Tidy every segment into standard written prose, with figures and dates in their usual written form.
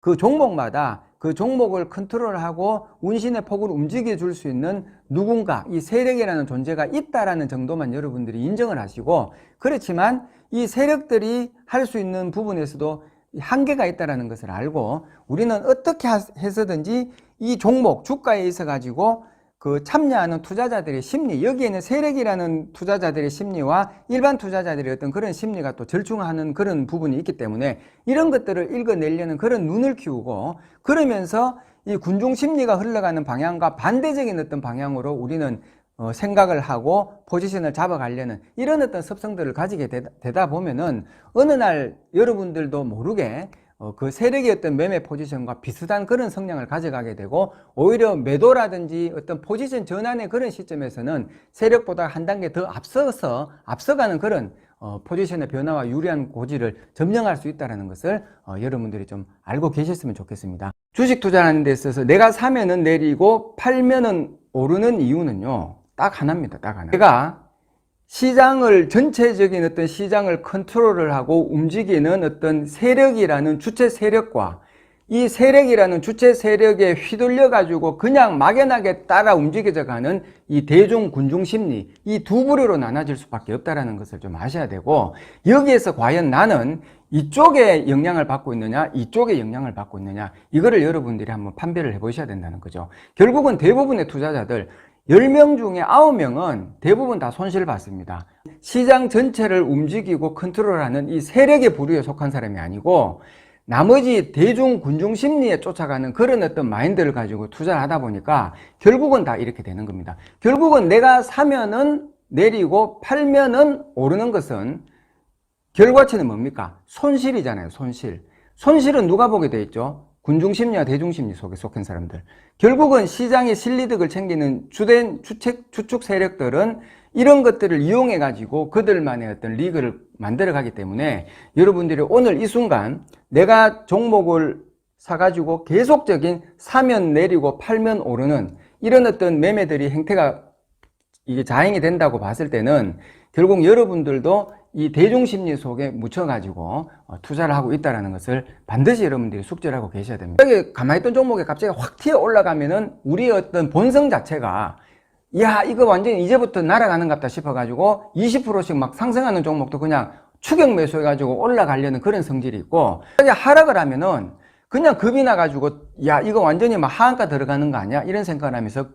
그 종목마다 그 종목을 컨트롤하고 운신의 폭을 움직여 줄 수 있는 누군가, 이 세력이라는 존재가 있다라는 정도만 여러분들이 인정을 하시고, 그렇지만 이 세력들이 할 수 있는 부분에서도 한계가 있다는 것을 알고, 우리는 어떻게 해서든지 이 종목 주가에 있어 가지고 그 참여하는 투자자들의 심리, 여기에는 세력이라는 투자자들의 심리와 일반 투자자들의 어떤 그런 심리가 또 절충하는 그런 부분이 있기 때문에 이런 것들을 읽어내려는 그런 눈을 키우고, 그러면서 이 군중 심리가 흘러가는 방향과 반대적인 어떤 방향으로 우리는 생각을 하고 포지션을 잡아가려는 이런 어떤 습성들을 가지게 되다 보면은 어느 날 여러분들도 모르게 그 세력의 어떤 매매 포지션과 비슷한 그런 성향을 가져가게 되고, 오히려 매도라든지 어떤 포지션 전환의 그런 시점에서는 세력보다 한 단계 더 앞서가는 그런 포지션의 변화와 유리한 고지를 점령할 수 있다는 것을 여러분들이 좀 알고 계셨으면 좋겠습니다. 주식 투자하는 데 있어서 내가 사면은 내리고 팔면은 오르는 이유는요, 딱 하나입니다. 딱 하나. 내가 시장을, 전체적인 어떤 시장을 컨트롤을 하고 움직이는 어떤 세력이라는 주체 세력과 이 세력이라는 주체 세력에 휘둘려 가지고 그냥 막연하게 따라 움직여져 가는 이 대중 군중 심리, 이 두 부류로 나눠질 수밖에 없다는 것을 좀 아셔야 되고, 여기에서 과연 나는 이쪽에 영향을 받고 있느냐 이쪽에 영향을 받고 있느냐, 이거를 여러분들이 한번 판별을 해 보셔야 된다는 거죠. 결국은 대부분의 투자자들 10명 중에 9명은 대부분 다 손실을 봤습니다. 시장 전체를 움직이고 컨트롤하는 이 세력의 부류에 속한 사람이 아니고, 나머지 대중 군중 심리에 쫓아가는 그런 어떤 마인드를 가지고 투자를 하다 보니까 결국은 다 이렇게 되는 겁니다. 결국은 내가 사면은 내리고 팔면은 오르는 것은 결과치는 뭡니까? 손실이잖아요. 손실은 누가 보게 돼 있죠? 군중심리와 대중심리 속에 속한 사람들. 결국은 시장의 실리득을 챙기는 주된 주축 세력들은 이런 것들을 이용해 가지고 그들만의 어떤 리그를 만들어 가기 때문에, 여러분들이 오늘 이 순간 내가 종목을 사가지고 계속적인 사면 내리고 팔면 오르는 이런 어떤 매매들이 행태가 이게 자행이 된다고 봤을 때는 결국 여러분들도 이 대중심리 속에 묻혀가지고 투자를 하고 있다는 것을 반드시 여러분들이 숙지를 하고 계셔야 됩니다. 여기 가만히 있던 종목에 갑자기 확 튀어 올라가면은 우리의 어떤 본성 자체가, 야, 이거 완전히 이제부터 날아가는 것 같다 싶어가지고 20%씩 막 상승하는 종목도 그냥 추격 매수해가지고 올라가려는 그런 성질이 있고, 하락을 하면은 그냥 겁이 나가지고 야, 이거 완전히 막 하한가 들어가는 거 아니야? 이런 생각을 하면서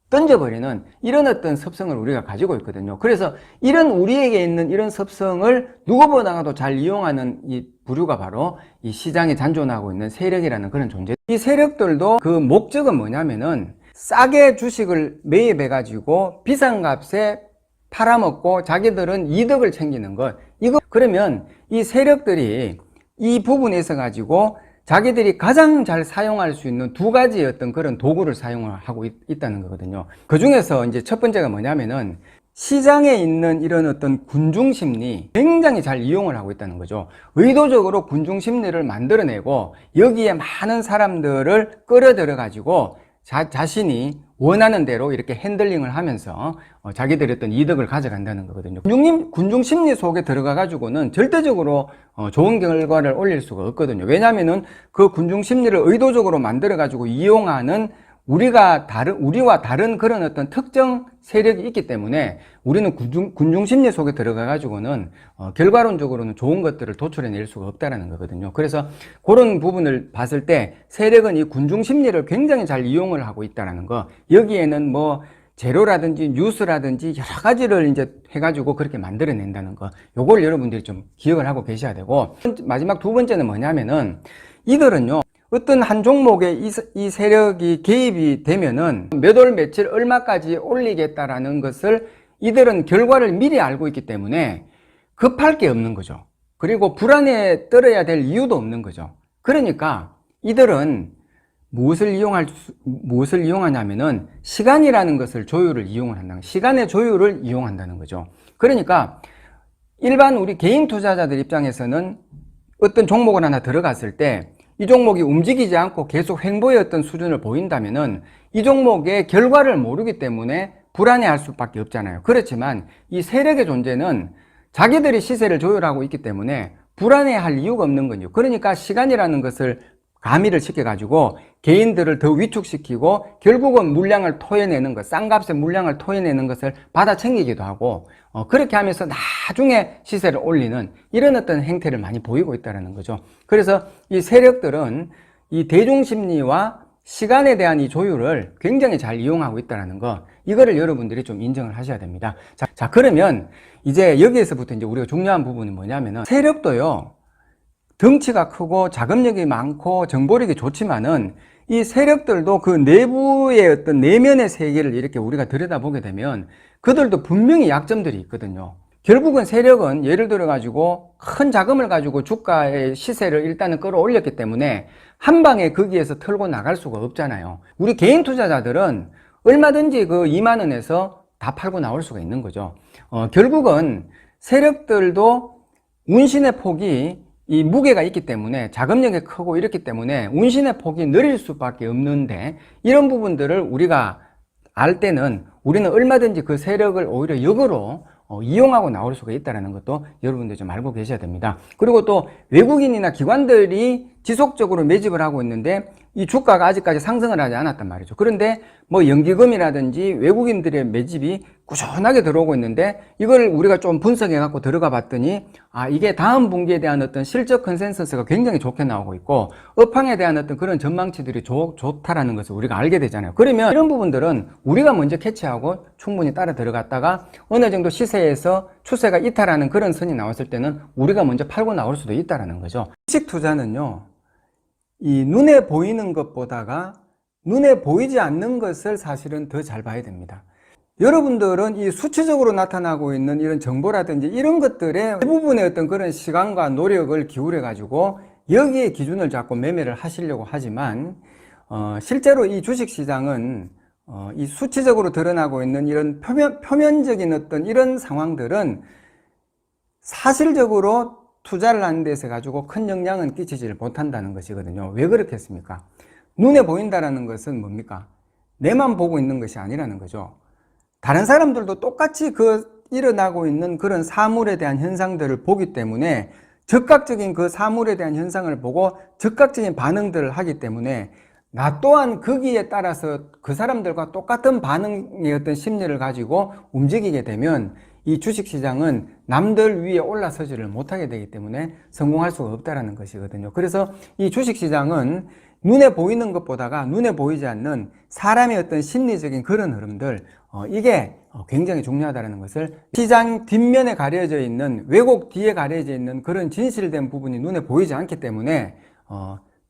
던져버리는 이런 어떤 습성을 우리가 가지고 있거든요. 그래서 이런 우리에게 있는 이런 습성을 누구보다도 잘 이용하는 이 부류가 바로 이 시장에 잔존하고 있는 세력이라는 그런 존재. 이 세력들도 그 목적은 뭐냐면은 싸게 주식을 매입해 가지고 비싼 값에 팔아먹고 자기들은 이득을 챙기는 것. 이거 그러면 이 세력들이 이 부분에 있어 가지고 자기들이 가장 잘 사용할 수 있는 두 가지의 어떤 그런 도구를 사용을 하고 있다는 거거든요. 그 중에서 이제 첫 번째가 뭐냐면은 시장에 있는 이런 어떤 군중 심리 굉장히 잘 이용을 하고 있다는 거죠. 의도적으로 군중 심리를 만들어내고 여기에 많은 사람들을 끌어들여 가지고 자신이 원하는 대로 이렇게 핸들링을 하면서 자기들의 어떤 이득을 가져간다는 거거든요. 군중 심리 속에 들어가 가지고는 절대적으로 좋은 결과를 올릴 수가 없거든요. 왜냐하면은 그 군중 심리를 의도적으로 만들어 가지고 이용하는 우리와 다른 그런 어떤 특정 세력이 있기 때문에 우리는 군중 심리 속에 들어가 가지고는 결과론적으로는 좋은 것들을 도출해낼 수가 없다는 거거든요. 그래서 그런 부분을 봤을 때 세력은 이 군중 심리를 굉장히 잘 이용을 하고 있다는 거, 여기에는 뭐 재료라든지 뉴스라든지 여러 가지를 이제 해가지고 그렇게 만들어낸다는 거, 요걸 여러분들이 좀 기억을 하고 계셔야 되고, 마지막 두 번째는 뭐냐면은 이들은요, 어떤 한 종목에 이 세력이 개입이 되면은 몇 월 며칠 얼마까지 올리겠다라는 것을 이들은 결과를 미리 알고 있기 때문에 급할 게 없는 거죠. 그리고 불안에 떨어야 될 이유도 없는 거죠. 그러니까 이들은 무엇을 이용하냐면은 시간이라는 것을 조율을 이용을 한다는, 시간의 조율을 이용한다는 거죠. 그러니까 일반 우리 개인 투자자들 입장에서는 어떤 종목을 하나 들어갔을 때 이 종목이 움직이지 않고 계속 횡보의 어떤 수준을 보인다면은 이 종목의 결과를 모르기 때문에 불안해할 수밖에 없잖아요. 그렇지만 이 세력의 존재는 자기들이 시세를 조율하고 있기 때문에 불안해할 이유가 없는 거죠. 그러니까 시간이라는 것을 가미를 시켜가지고 개인들을 더 위축시키고 결국은 물량을 토해내는 것, 싼 값에 물량을 토해내는 것을 받아 챙기기도 하고 그렇게 하면서 나중에 시세를 올리는 이런 어떤 행태를 많이 보이고 있다는 거죠. 그래서 이 세력들은 이 대중심리와 시간에 대한 이 조율을 굉장히 잘 이용하고 있다는 거, 이거를 여러분들이 좀 인정을 하셔야 됩니다. 자, 그러면 이제 여기에서부터 이제 우리가 중요한 부분이 뭐냐면은 세력도요, 덩치가 크고 자금력이 많고 정보력이 좋지만은 이 세력들도 그 내부의 어떤 내면의 세계를 이렇게 우리가 들여다보게 되면 그들도 분명히 약점들이 있거든요. 결국은 세력은 예를 들어 가지고 큰 자금을 가지고 주가의 시세를 일단은 끌어올렸기 때문에 한 방에 거기에서 털고 나갈 수가 없잖아요. 우리 개인 투자자들은 얼마든지 그 2만 원에서 다 팔고 나올 수가 있는 거죠. 결국은 세력들도 운신의 폭이 이 무게가 있기 때문에 자금력이 크고 이렇기 때문에 운신의 폭이 느릴 수밖에 없는데 이런 부분들을 우리가 알 때는 우리는 얼마든지 그 세력을 오히려 역으로 이용하고 나올 수가 있다는 것도 여러분들 좀 알고 계셔야 됩니다. 그리고 또 외국인이나 기관들이 지속적으로 매집을 하고 있는데 이 주가가 아직까지 상승을 하지 않았단 말이죠. 그런데 뭐 연기금이라든지 외국인들의 매집이 꾸준하게 들어오고 있는데 이걸 우리가 좀 분석해 갖고 들어가 봤더니 이게 다음 분기에 대한 어떤 실적 컨센서스가 굉장히 좋게 나오고 있고 업황에 대한 어떤 그런 전망치들이 좋다라는 것을 우리가 알게 되잖아요. 그러면 이런 부분들은 우리가 먼저 캐치하고 충분히 따라 들어갔다가 어느 정도 시세에서 추세가 이탈하는 그런 선이 나왔을 때는 우리가 먼저 팔고 나올 수도 있다는 거죠. 주식 투자는요, 이 눈에 보이는 것보다가 눈에 보이지 않는 것을 사실은 더 잘 봐야 됩니다. 여러분들은 이 수치적으로 나타나고 있는 이런 정보라든지 이런 것들에 대부분의 어떤 그런 시간과 노력을 기울여 가지고 여기에 기준을 잡고 매매를 하시려고 하지만 실제로 이 주식시장은 이 수치적으로 드러나고 있는 이런 표면적인 어떤 이런 상황들은 사실적으로 투자를 하는 데서 가지고 큰 영향은 끼치지를 못한다는 것이거든요. 왜 그렇겠습니까? 눈에 보인다는 것은 뭡니까? 내만 보고 있는 것이 아니라는 거죠. 다른 사람들도 똑같이 일어나고 있는 그런 사물에 대한 현상들을 보기 때문에 즉각적인 그 사물에 대한 현상을 보고 즉각적인 반응들을 하기 때문에 나 또한 거기에 따라서 그 사람들과 똑같은 반응의 어떤 심리를 가지고 움직이게 되면 이 주식시장은 남들 위에 올라서지를 못하게 되기 때문에 성공할 수가 없다는 것이거든요. 그래서 이 주식시장은 눈에 보이는 것보다가 눈에 보이지 않는 사람의 어떤 심리적인 그런 흐름들, 이게 굉장히 중요하다는 것을, 시장 뒷면에 가려져 있는, 왜곡 뒤에 가려져 있는 그런 진실된 부분이 눈에 보이지 않기 때문에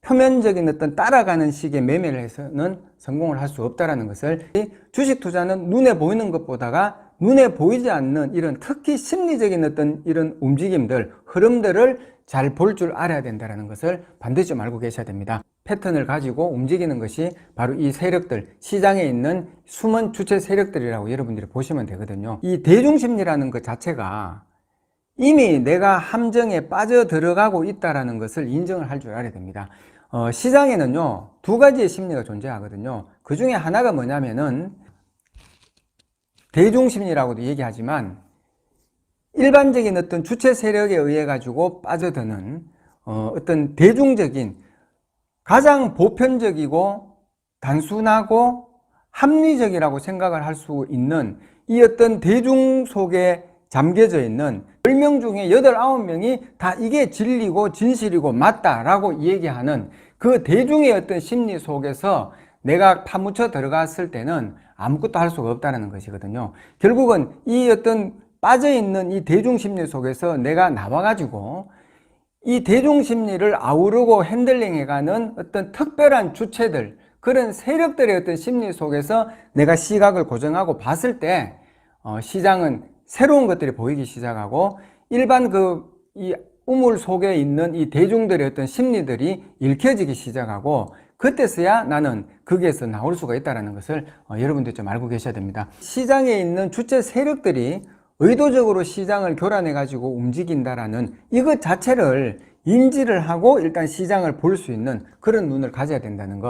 표면적인 어떤 따라가는 식의 매매를 해서는 성공을 할 수 없다는 것을, 주식 투자는 눈에 보이는 것보다가 눈에 보이지 않는 이런 특히 심리적인 어떤 이런 움직임들, 흐름들을 잘 볼 줄 알아야 된다는 것을 반드시 좀 알고 계셔야 됩니다. 패턴을 가지고 움직이는 것이 바로 이 세력들, 시장에 있는 숨은 주체 세력들이라고 여러분들이 보시면 되거든요. 이 대중심리라는 것 자체가 이미 내가 함정에 빠져 들어가고 있다는 것을 인정을 할 줄 알아야 됩니다. 시장에는요, 두 가지의 심리가 존재하거든요. 그 중에 하나가 뭐냐면은 대중심리라고도 얘기하지만 일반적인 어떤 주체 세력에 의해 가지고 빠져드는 어떤 대중적인 가장 보편적이고 단순하고 합리적이라고 생각을 할 수 있는 이 어떤 대중 속에 잠겨져 있는 10명 중에 8, 9명이 다 이게 진리고 진실이고 맞다라고 얘기하는 그 대중의 어떤 심리 속에서 내가 파묻혀 들어갔을 때는 아무것도 할 수가 없다는 것이거든요. 결국은 이 어떤 빠져있는 이 대중심리 속에서 내가 나와가지고 이 대중심리를 아우르고 핸들링해가는 어떤 특별한 주체들, 그런 세력들의 어떤 심리 속에서 내가 시각을 고정하고 봤을 때 시장은 새로운 것들이 보이기 시작하고 일반 이 우물 속에 있는 이 대중들의 어떤 심리들이 읽혀지기 시작하고 그때서야 나는 거기에서 나올 수가 있다는 것을 여러분들 좀 알고 계셔야 됩니다. 시장에 있는 주체 세력들이 의도적으로 시장을 교란해 가지고 움직인다라는 이것 자체를 인지를 하고 일단 시장을 볼 수 있는 그런 눈을 가져야 된다는 거.